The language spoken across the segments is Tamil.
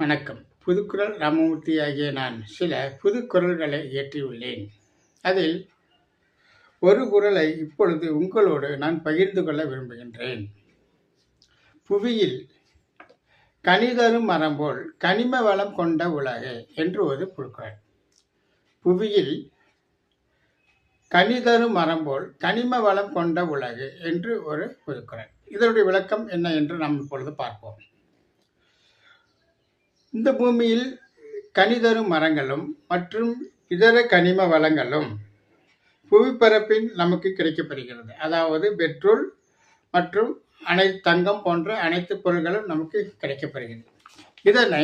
வணக்கம். புதுக்குறள் ராமமூர்த்தி ஆகிய நான் சில புதுக்குறள்களை இயற்றியுள்ளேன். அதில் ஒரு குறளை இப்பொழுது உங்களோடு நான் பகிர்ந்து கொள்ள விரும்புகின்றேன். புவியில் கனிதரும் மரம் போல் கனிம வளம் கொண்ட உலகு என்று ஒரு புதுக்குறள். புவியில் கனிதரும் மரம் போல் கனிம வளம் கொண்ட உலகு என்று ஒரு புதுக்குறள். இதனுடைய விளக்கம் என்ன என்று நாம் இப்பொழுது பார்ப்போம். இந்த பூமியில் கனிதரும் மரங்களும் மற்றும் இதர கனிம வளங்களும் புவிப்பரப்பில் நமக்கு கிடைக்கப்பெறுகிறது. அதாவது பெட்ரோல் மற்றும் தங்கம் போன்ற அனைத்து பொருட்களும் நமக்கு கிடைக்கப்பெறுகிறது. இதனை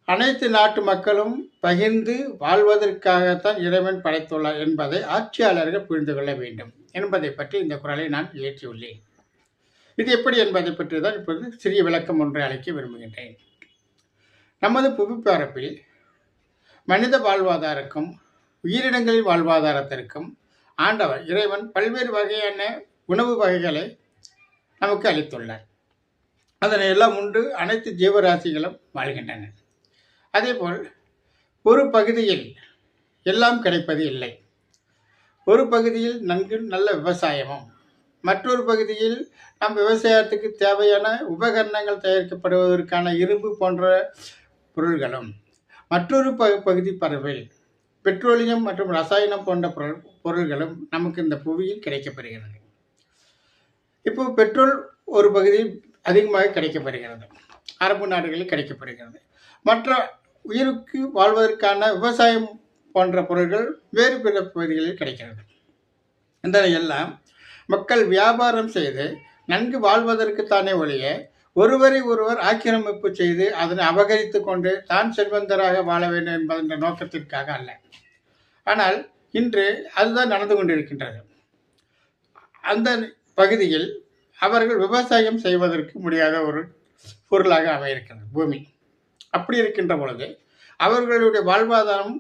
அனைத்து நாட்டு மக்களும் பகிர்ந்து வாழ்வதற்காகத்தான் இறைவன் படைத்துள்ளார் என்பதை ஆட்சியாளர்கள் புரிந்து கொள்ள வேண்டும் என்பதை பற்றி இந்த குறளை நான் இயற்றியுள்ளேன். இது எப்படி என்பதை பற்றி தான் இப்போது சிறிய விளக்கம் ஒன்றை அளிக்க விரும்புகின்றேன். நமது புவிப்பரப்பில் மனித வாழ்வாதாரக்கும் உயிரினங்களின் வாழ்வாதாரத்திற்கும் ஆண்டவர் இறைவன் பல்வேறு வகையான உணவு வகைகளை நமக்கு அளித்துள்ளார். அதனை எல்லாம் உண்டு அனைத்து ஜீவராசிகளும் வாழ்கின்றன. அதேபோல் ஒரு பகுதியில் எல்லாம் கிடைப்பது இல்லை. ஒரு பகுதியில் நல்ல விவசாயமும், மற்றொரு பகுதியில் நம் விவசாயத்துக்கு தேவையான உபகரணங்கள் தயாரிக்கப்படுவதற்கான இரும்பு போன்ற பொருள்களும், மற்றொரு பகுதி பரப்பில் பெட்ரோலியம் மற்றும் ரசாயனம் போன்ற பொருள்களும் நமக்கு இந்த புவியில் கிடைக்கப்பெறுகிறது. இப்போ பெட்ரோல் ஒரு பகுதியில் அதிகமாக கிடைக்கப்பெறுகிறது, அரபு நாடுகளில் கிடைக்கப்பெறுகிறது. மற்ற உயிருக்கு வாழ்வதற்கான விவசாயம் போன்ற பொருட்கள் வேறு பிற பகுதிகளில் கிடைக்கிறது. இதனையெல்லாம் மக்கள் வியாபாரம் செய்து நன்கு வாழ்வதற்குத்தானே ஒழிய ஒருவரை ஒருவர் ஆக்கிரமிப்பு செய்து அதனை அபகரித்து கொண்டு தான் செல்வந்தராக வாழ வேண்டும் என்பதென்ற நோக்கத்திற்காக அல்ல. ஆனால் இன்று அதுதான் நடந்து கொண்டிருக்கின்றது. அந்த பகுதியில் அவர்கள் விவசாயம் செய்வதற்கு முடியாத ஒரு பொருளாக அமையிருக்கிறது பூமி. அப்படி இருக்கின்ற பொழுது அவர்களுடைய வாழ்வாதாரம்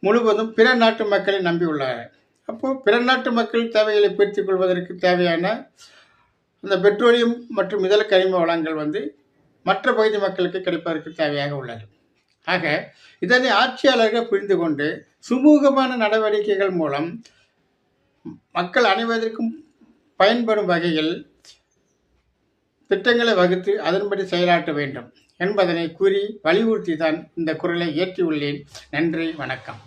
முழுவதும் பிற நாட்டு மக்களை நம்பியுள்ளார்கள். அப்போது பிற நாட்டு மக்கள் தேவைகளை பெற்றுக் கொள்வதற்கு தேவையான இந்த பெட்ரோலியம் மற்றும் இதர கனிம வளங்கள் மற்ற பகுதி மக்களுக்கு கிடைப்பதற்கு தேவையாக உள்ளது. ஆக இதனை ஆட்சியாளர்கள் புரிந்து கொண்டு சுமூகமான நடவடிக்கைகள் மூலம் மக்கள் அனைவருக்கும் பயன்படும் வகையில் திட்டங்களை வகுத்து அதன்படி செயலாற்ற வேண்டும் என்பதனை கூறி வலியுறுத்தி தான் இந்த குறளை இயற்றியுள்ளேன். நன்றி, வணக்கம்.